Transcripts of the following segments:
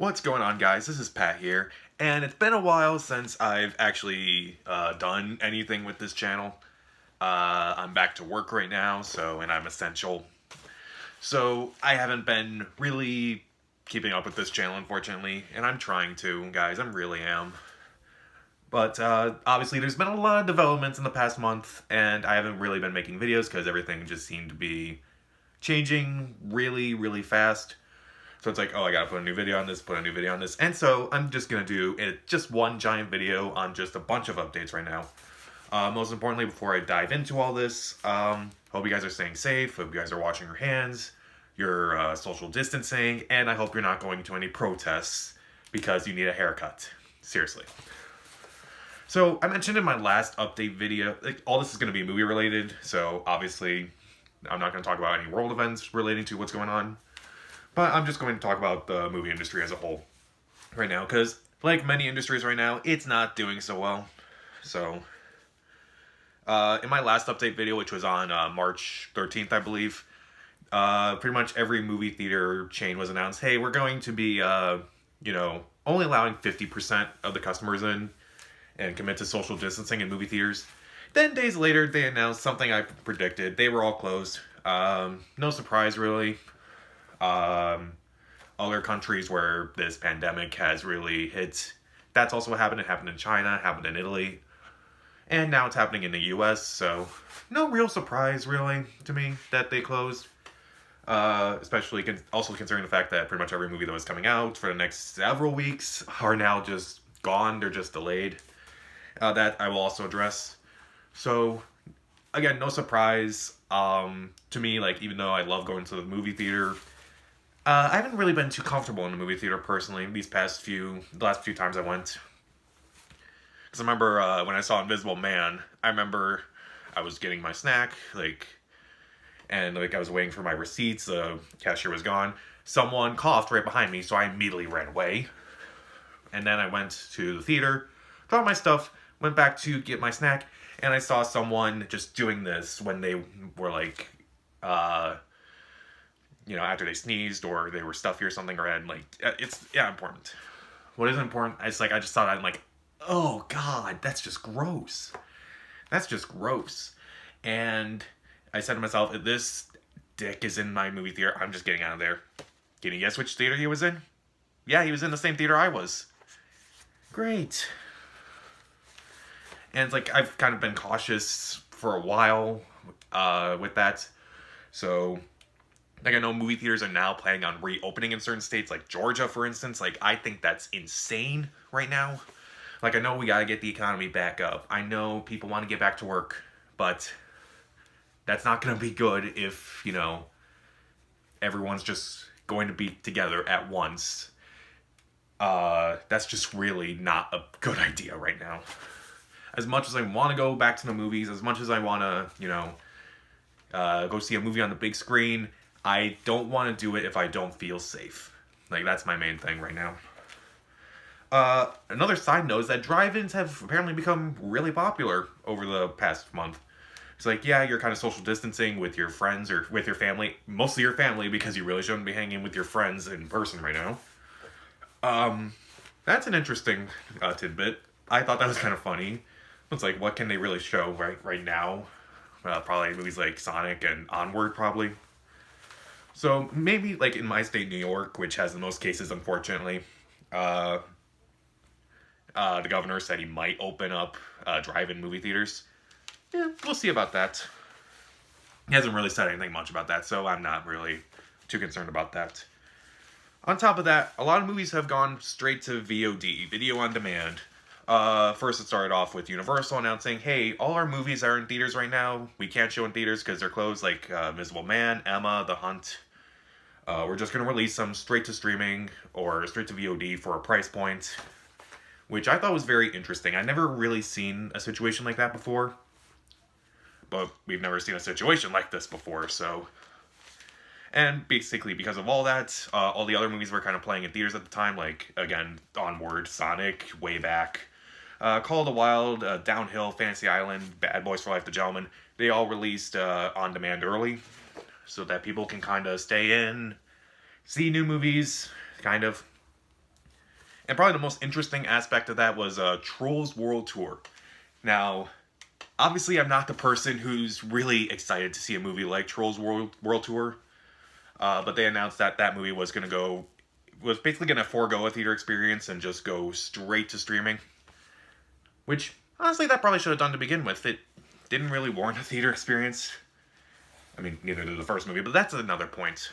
What's going on, guys? This is Pat here, and it's been a while since I've actually done anything with this channel. I'm back to work right now, and I'm essential. So I haven't been really keeping up with this channel, unfortunately, and I'm trying to, guys. I really am. But obviously there's been a lot of developments in the past month, and I haven't really been making videos because everything just seemed to be changing really, really fast. So it's like, oh, I gotta put a new video on this, put a new video on this. And so I'm just gonna do just one giant video on just a bunch of updates right now. Most importantly, before I dive into all this, hope you guys are staying safe, hope you guys are washing your hands, you're social distancing, and I hope you're not going to any protests because you need a haircut. Seriously. So I mentioned in my last update video, all this is gonna be movie related, so obviously I'm not gonna talk about any world events relating to what's going on. But I'm just going to talk about the movie industry as a whole right now, because like many industries right now, it's not doing so well. So, in my last update video, which was on March 13th, I believe, pretty much every movie theater chain was announced, hey, we're going to be, only allowing 50% of the customers in and commit to social distancing in movie theaters. Then days later, they announced something I predicted. They were all closed. No surprise, really. Other countries where this pandemic has really hit, that's also what happened. It happened in China, happened in Italy, and now it's happening in the US, so no real surprise, really, to me, that they closed. Especially also considering the fact that pretty much every movie that was coming out for the next several weeks are now just gone, they're just delayed. That I will also address. So, again, no surprise. To me, like, even though I love going to the movie theater, I haven't really been too comfortable in the movie theater personally the last few times I went. Because I remember when I saw Invisible Man, I remember I was getting my snack, and I was waiting for my receipts, the cashier was gone. Someone coughed right behind me, so I immediately ran away. And then I went to the theater, dropped my stuff, went back to get my snack, and I saw someone just doing this when they were after they sneezed or they were stuffy or something, or had it's important. What is important? It's I just thought I'm like, oh god, that's just gross. That's just gross. And I said to myself, if this dick is in my movie theater, I'm just getting out of there. Can you guess which theater he was in? Yeah, he was in the same theater I was. Great. And it's I've kind of been cautious for a while with that. So I know movie theaters are now planning on reopening in certain states, like Georgia, for instance. I think that's insane right now. I know we gotta get the economy back up. I know people want to get back to work, but that's not gonna be good if, everyone's just going to be together at once. That's just really not a good idea right now. As much as I want to go back to the movies, as much as I want to, go see a movie on the big screen, I don't want to do it if I don't feel safe. That's my main thing right now. Another side note is that drive-ins have apparently become really popular over the past month. It's yeah, you're kind of social distancing with your friends or with your family. Mostly your family, because you really shouldn't be hanging with your friends in person right now. That's an interesting tidbit. I thought that was kind of funny. It's what can they really show right now? Probably movies like Sonic and Onward, probably. So maybe in my state, New York, which has the most cases, unfortunately, the governor said he might open up drive-in movie theaters. Yeah, we'll see about that. He hasn't really said anything much about that, so I'm not really too concerned about that. On top of that, a lot of movies have gone straight to VOD, video on demand. First it started off with Universal announcing, hey, all our movies are in theaters right now. We can't show in theaters because they're closed, Invisible Man, Emma, The Hunt. We're just going to release them straight to streaming or straight to VOD for a price point, which I thought was very interesting. I've never really seen a situation like that before, but we've never seen a situation like this before, so. And basically, because of all that, all the other movies were kind of playing in theaters at the time, again, Onward, Sonic, way back, Call of the Wild, Downhill, Fantasy Island, Bad Boys for Life, The Gentleman. They all released on demand early, so that people can kind of stay in, see new movies, kind of. And probably the most interesting aspect of that was Trolls World Tour. Now, obviously, I'm not the person who's really excited to see a movie like Trolls World Tour, but they announced that that movie was basically going to forego a theater experience and just go straight to streaming. Which, honestly, that probably should have done to begin with. It didn't really warrant a theater experience. I mean, neither did the first movie, but that's another point.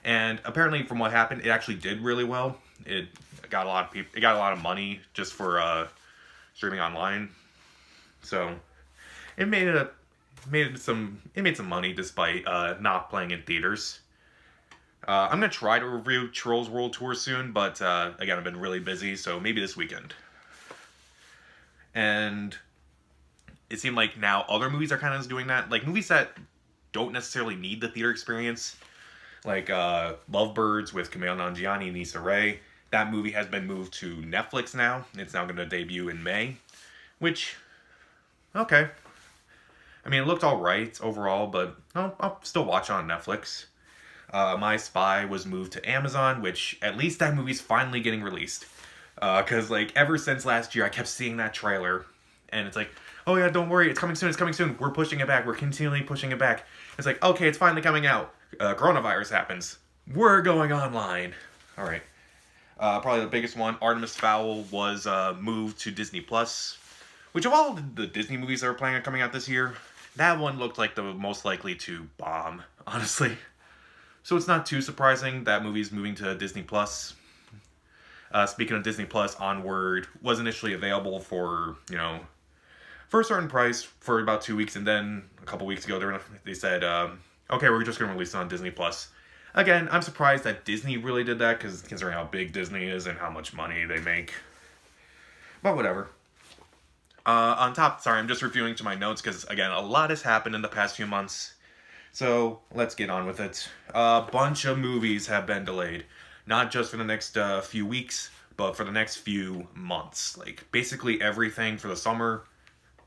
And apparently, from what happened, it actually did really well. It got a lot of people. It got a lot of money just for streaming online. So it made some money despite not playing in theaters. I'm gonna try to review Trolls World Tour soon, but again, I've been really busy, so maybe this weekend. And it seemed like now other movies are kind of doing that, like movies that don't necessarily need the theater experience, like Lovebirds with Kumail Nanjiani and Issa Rae. That movie has been moved to Netflix now. It's now going to debut in May, which, okay. I mean, it looked alright overall, but I'll still watch it on Netflix. My Spy was moved to Amazon, which at least that movie's finally getting released. Because, like, ever since last year, I kept seeing that trailer, and it's like, oh yeah, don't worry, it's coming soon, we're pushing it back, we're continually pushing it back. It's like, okay, it's finally coming out. Coronavirus happens. We're going online. Alright. Probably the biggest one, Artemis Fowl, was moved to Disney Plus. Which of all the Disney movies that are planning on coming out this year, that one looked like the most likely to bomb, honestly. So it's not too surprising that movie's moving to Disney Plus. Speaking of Disney Plus, Onward was initially available for, for a certain price for about 2 weeks, and then a couple weeks ago they said, okay, we're just going to release it on Disney Plus. Again, I'm surprised that Disney really did that, because considering how big Disney is and how much money they make. But whatever. On top, sorry, I'm just reviewing to my notes, because again, a lot has happened in the past few months. So, let's get on with it. A bunch of movies have been delayed. Not just for the next few weeks, but for the next few months. Like, basically everything for the summer,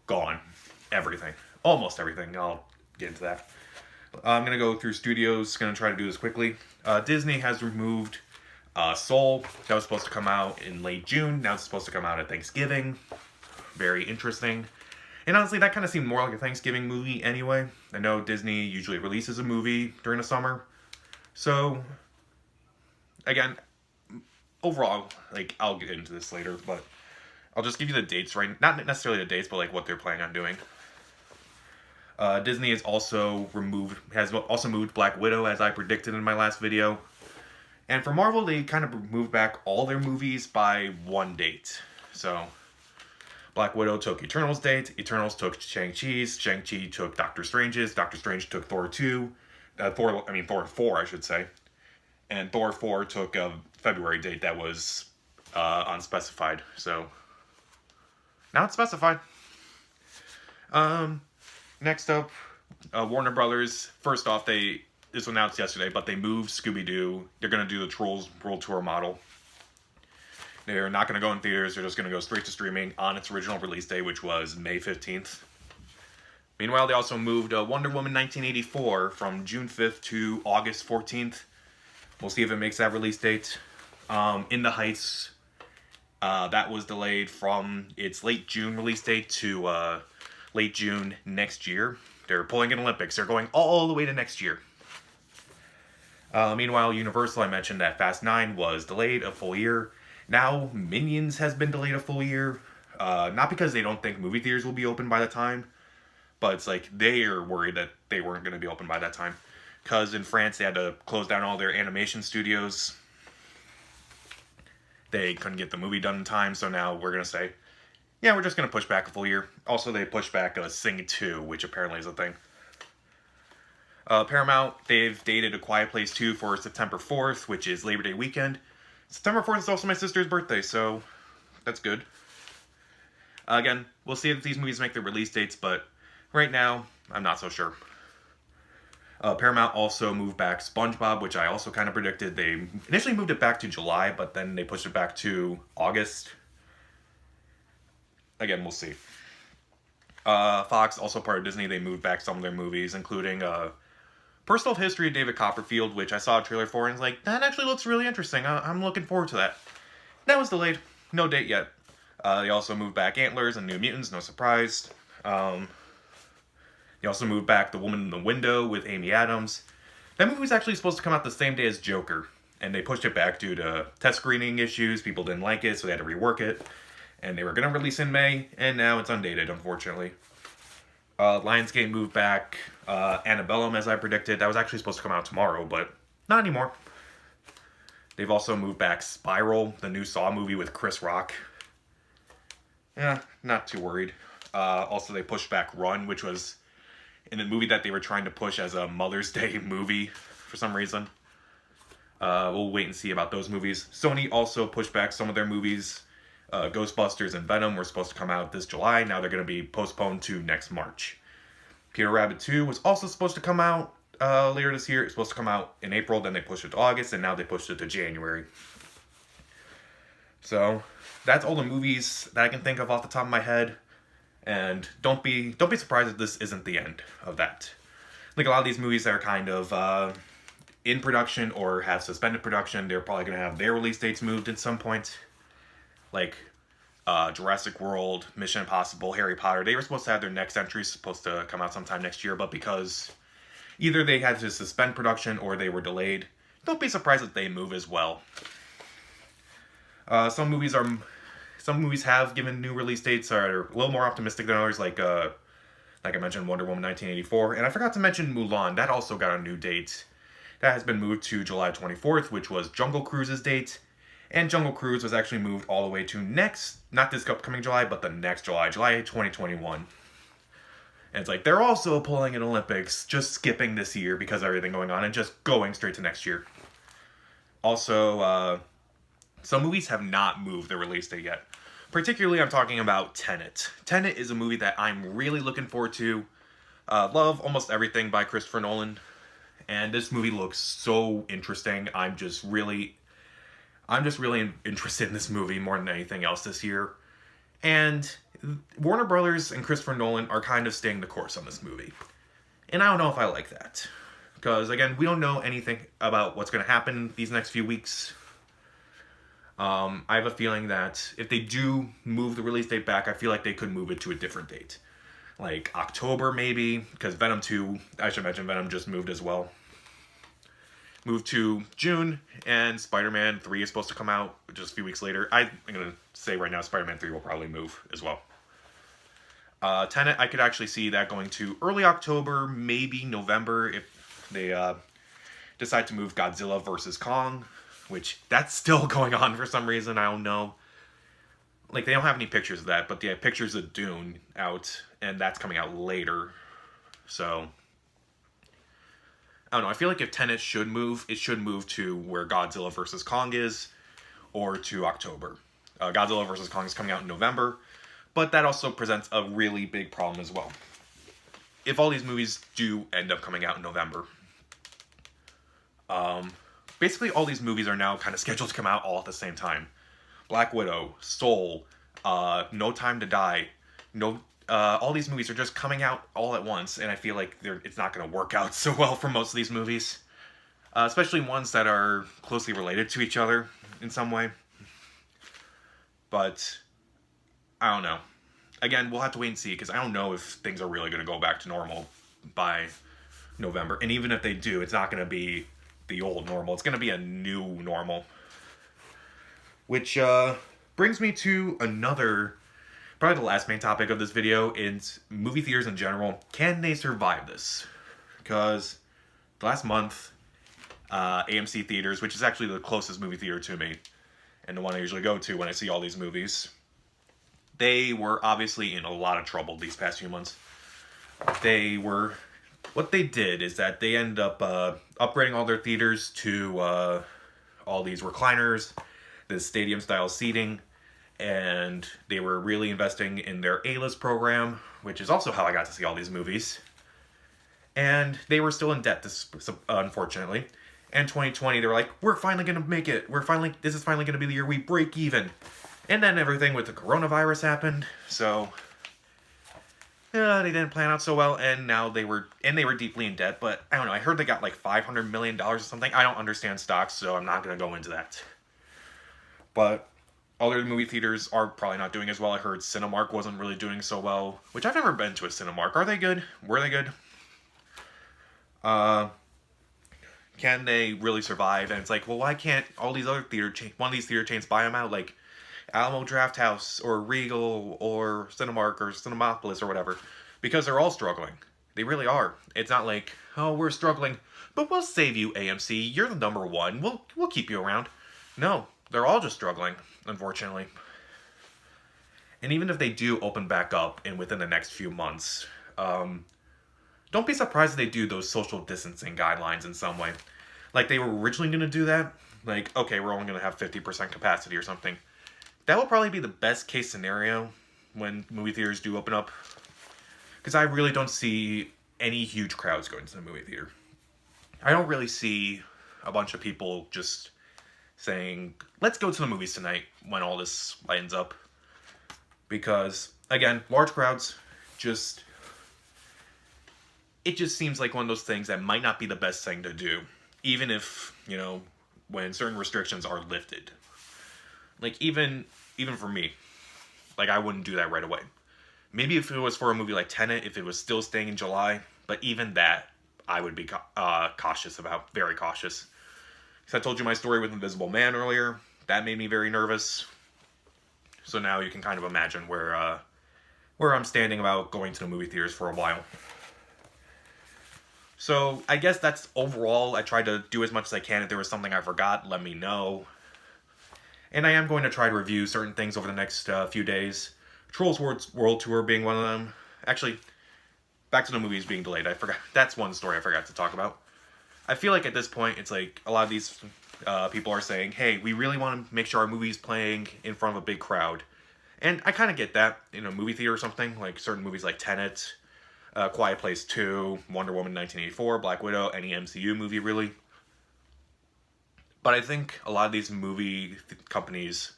gone. Everything. Almost everything. I'll get into that. I'm going to go through studios. Going to try to do this quickly. Disney has removed Soul. That was supposed to come out in late June. Now it's supposed to come out at Thanksgiving. Very interesting. And honestly, that kind of seemed more like a Thanksgiving movie anyway. I know Disney usually releases a movie during the summer. So, again, overall, like, I'll get into this later, but I'll just give you the dates right. Not necessarily the dates, but like what they're planning on doing. Disney has also moved Black Widow, as I predicted in my last video. And for Marvel, they kind of moved back all their movies by one date. So, Black Widow took Eternals' date, Eternals took Shang-Chi's, Shang-Chi took Doctor Strange's, Doctor Strange took Thor 2, Thor 4, I should say. And Thor 4 took a February date that was unspecified. So, now it's specified. Next up, Warner Brothers. First off, this was announced yesterday, but they moved Scooby-Doo. They're going to do the Trolls World Tour model. They're not going to go in theaters. They're just going to go straight to streaming on its original release day, which was May 15th. Meanwhile, they also moved Wonder Woman 1984 from June 5th to August 14th. We'll see if it makes that release date. In the Heights, that was delayed from its late June release date to late June next year. They're pulling in Olympics. They're going all the way to next year. Meanwhile, Universal, I mentioned that Fast 9 was delayed a full year. Now, Minions has been delayed a full year. Not because they don't think movie theaters will be open by that time, but it's like they are worried that they weren't going to be open by that time. Because in France, they had to close down all their animation studios. They couldn't get the movie done in time, so now we're going to say, yeah, we're just going to push back a full year. Also, they pushed back Sing 2, which apparently is a thing. Paramount, they've dated A Quiet Place 2 for September 4th, which is Labor Day weekend. September 4th is also my sister's birthday, so that's good. Again, we'll see if these movies make their release dates, but right now, I'm not so sure. Paramount also moved back SpongeBob, which I also kind of predicted. They initially moved it back to July, but then they pushed it back to August. Again, we'll see. Fox, also part of Disney, they moved back some of their movies, including Personal History of David Copperfield, which I saw a trailer for and was like, that actually looks really interesting. I'm looking forward to that. That was delayed. No date yet. They also moved back Antlers and New Mutants, no surprise. They also moved back The Woman in the Window with Amy Adams. That movie was actually supposed to come out the same day as Joker, and they pushed it back due to test screening issues. People didn't like it, so they had to rework it. And they were going to release in May, and now it's undated, unfortunately. Lionsgate moved back Annabellum, as I predicted. That was actually supposed to come out tomorrow, but not anymore. They've also moved back Spiral, the new Saw movie with Chris Rock. Yeah, not too worried. Also, they pushed back Run, which was in a movie that they were trying to push as a Mother's Day movie for some reason. We'll wait and see about those movies. Sony also pushed back some of their movies. Ghostbusters and Venom were supposed to come out this July. Now they're going to be postponed to next March. Peter Rabbit 2 was also supposed to come out later this year. It was supposed to come out in April, then they pushed it to August, and now they pushed it to January. So, that's all the movies that I can think of off the top of my head. And don't be surprised if this isn't the end of that. Like a lot of these movies that are kind of in production or have suspended production, they're probably going to have their release dates moved at some point. Like Jurassic World, Mission Impossible, Harry Potter, they were supposed to have their next entry supposed to come out sometime next year, but because either they had to suspend production or they were delayed, don't be surprised if they move as well. Some movies have given new release dates are a little more optimistic than others, like I mentioned, Wonder Woman 1984, and I forgot to mention Mulan. That also got a new date. That has been moved to July 24th, which was Jungle Cruise's date. And Jungle Cruise was actually moved all the way to not this upcoming July, but the next July 2021. And it's like, they're also pulling an Olympics, just skipping this year because of everything going on, and just going straight to next year. Also, some movies have not moved their release date yet. Particularly, I'm talking about Tenet. Tenet is a movie that I'm really looking forward to. Love almost everything by Christopher Nolan. And this movie looks so interesting. I'm just really interested in this movie more than anything else this year. And Warner Brothers and Christopher Nolan are kind of staying the course on this movie. And I don't know if I like that. Because, again, we don't know anything about what's going to happen these next few weeks. I have a feeling that if they do move the release date back, I feel like they could move it to a different date. Like October, maybe. Because Venom 2, I should mention, Venom just moved as well. Moved to June, and Spider-Man 3 is supposed to come out just a few weeks later. I'm going to say right now Spider-Man 3 will probably move as well. Tenet, I could actually see that going to early October, maybe November, if they decide to move Godzilla vs. Kong, which that's still going on for some reason, I don't know. Like, they don't have any pictures of that, but they have pictures of Dune out, and that's coming out later. So I don't know, I feel like if Tenet should move, it should move to where Godzilla vs. Kong is, or to October. Godzilla vs. Kong is coming out in November, but that also presents a really big problem as well. If all these movies do end up coming out in November, basically all these movies are now kind of scheduled to come out all at the same time. Black Widow, Soul, No Time to Die, all these movies are just coming out all at once, and I feel like it's not going to work out so well for most of these movies. Especially ones that are closely related to each other in some way. But I don't know. Again, we'll have to wait and see, because I don't know if things are really going to go back to normal by November. And even if they do, it's not going to be the old normal. It's going to be a new normal. Which brings me to another, probably the last main topic of this video, is movie theaters in general. Can they survive this? Because the last month, AMC Theaters, which is actually the closest movie theater to me, and the one I usually go to when I see all these movies, they were obviously in a lot of trouble these past few months. What they did is that they ended up upgrading all their theaters to all these recliners, this stadium-style seating, and they were really investing in their A-list program, which is also how I got to see all these movies. And they were still in debt, unfortunately. And 2020, they were like, we're finally going to make it. This is finally going to be the year we break even. And then everything with the coronavirus happened, so they didn't plan out so well, and now they were deeply in debt. But I don't know. I heard they got like $500 million or something. I don't understand stocks, so I'm not gonna go into that. But other movie theaters are probably not doing as well. I heard Cinemark wasn't really doing so well, which I've never been to a Cinemark. Are they good? Were they good? Uh, can they really survive? And it's like, well, why can't all these other one of these theater chains buy them out, like Alamo Draft House or Regal or Cinemark or Cinemopolis or whatever? Because they're all struggling. They really are. It's not like, oh, we're struggling, but we'll save you, AMC. You're the number one. We'll keep you around. No, they're all just struggling, unfortunately. And even if they do open back up and within the next few months, don't be surprised if they do those social distancing guidelines in some way. Like they were originally going to do that. Like, okay, we're only going to have 50% capacity or something. That will probably be the best case scenario when movie theaters do open up. Because I really don't see any huge crowds going to the movie theater. I don't really see a bunch of people just saying, let's go to the movies tonight when all this ends up. Because, again, large crowds, it just seems like one of those things that might not be the best thing to do. Even if, when certain restrictions are lifted. Like, even for me, like, I wouldn't do that right away. Maybe if it was for a movie like Tenet, if it was still staying in July, but even that, I would be cautious about, very cautious. Because I told you my story with Invisible Man earlier. That made me very nervous. So now you can kind of imagine where I'm standing about going to the movie theaters for a while. So I guess that's overall. I tried to do as much as I can. If there was something I forgot, let me know. And I am going to try to review certain things over the next few days. Trolls World Tour being one of them. Actually, back to the movies being delayed. I forgot. That's one story I forgot to talk about. I feel like at this point, it's like a lot of these people are saying, hey, we really want to make sure our movie's playing in front of a big crowd. And I kind of get that in a movie theater or something. Like certain movies like Tenet, Quiet Place 2, Wonder Woman 1984, Black Widow, any MCU movie really. But I think a lot of these movie companies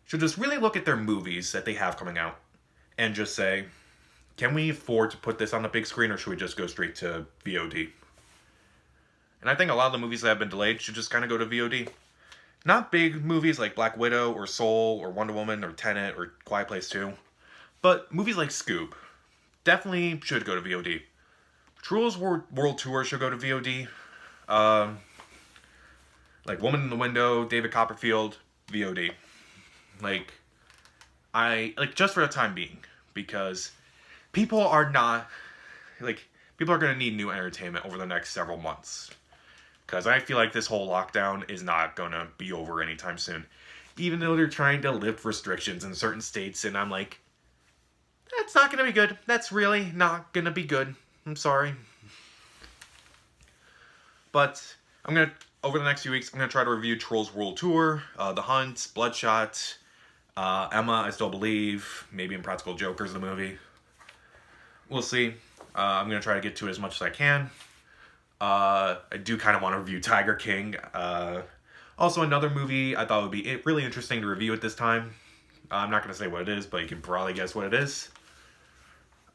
should just really look at their movies that they have coming out and just say, can we afford to put this on the big screen or should we just go straight to VOD? And I think a lot of the movies that have been delayed should just kind of go to VOD. Not big movies like Black Widow or Soul or Wonder Woman or Tenet or Quiet Place 2. But movies like Scoop definitely should go to VOD. Trolls World Tour should go to VOD. Like Woman in the Window, David Copperfield, VOD. Like just for the time being. Because people are going to need new entertainment over the next several months. Because I feel like this whole lockdown is not going to be over anytime soon. Even though they're trying to lift restrictions in certain states. And I'm like, that's not going to be good. That's really not going to be good. I'm sorry. But over the next few weeks, I'm going to try to review Trolls World Tour, The Hunt, Bloodshot, Emma, I Still Believe, maybe Impractical Jokers, the movie. We'll see. I'm going to try to get to it as much as I can. I do kind of want to review Tiger King. Also, another movie I thought would be really interesting to review at this time. I'm not going to say what it is, but you can probably guess what it is.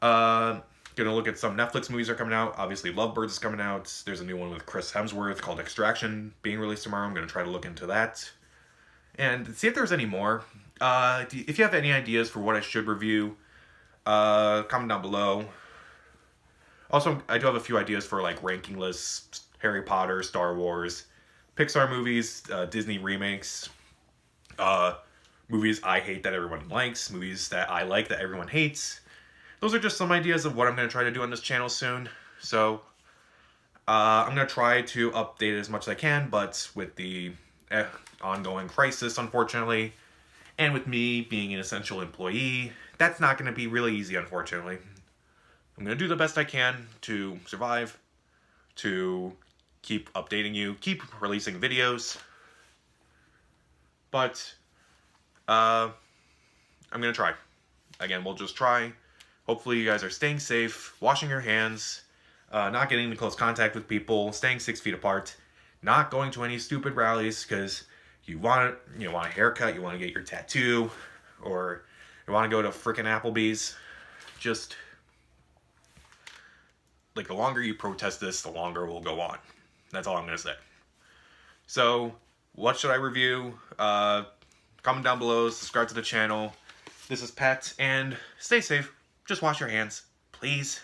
Going to look at some Netflix movies that are coming out. Obviously, Lovebirds is coming out. There's a new one with Chris Hemsworth called Extraction being released tomorrow. I'm going to try to look into that. And see if there's any more. If you have any ideas for what I should review, comment down below. Also, I do have a few ideas for ranking lists, Harry Potter, Star Wars, Pixar movies, Disney remakes, movies I hate that everyone likes, movies that I like that everyone hates. Those are just some ideas of what I'm going to try to do on this channel soon. So, I'm going to try to update it as much as I can, but with the ongoing crisis, unfortunately, and with me being an essential employee, that's not going to be really easy, unfortunately. I'm going to do the best I can to survive, to keep updating you, keep releasing videos. But, I'm going to try. Again, we'll just try. Hopefully you guys are staying safe, washing your hands, not getting into close contact with people, staying 6 feet apart, not going to any stupid rallies because you want a haircut, you want to get your tattoo, or you want to go to frickin' Applebee's. Just like, the longer you protest this, the longer it will go on. That's all I'm going to say. So, what should I review? Comment down below, subscribe to the channel. This is Pat, and stay safe. Just wash your hands, please.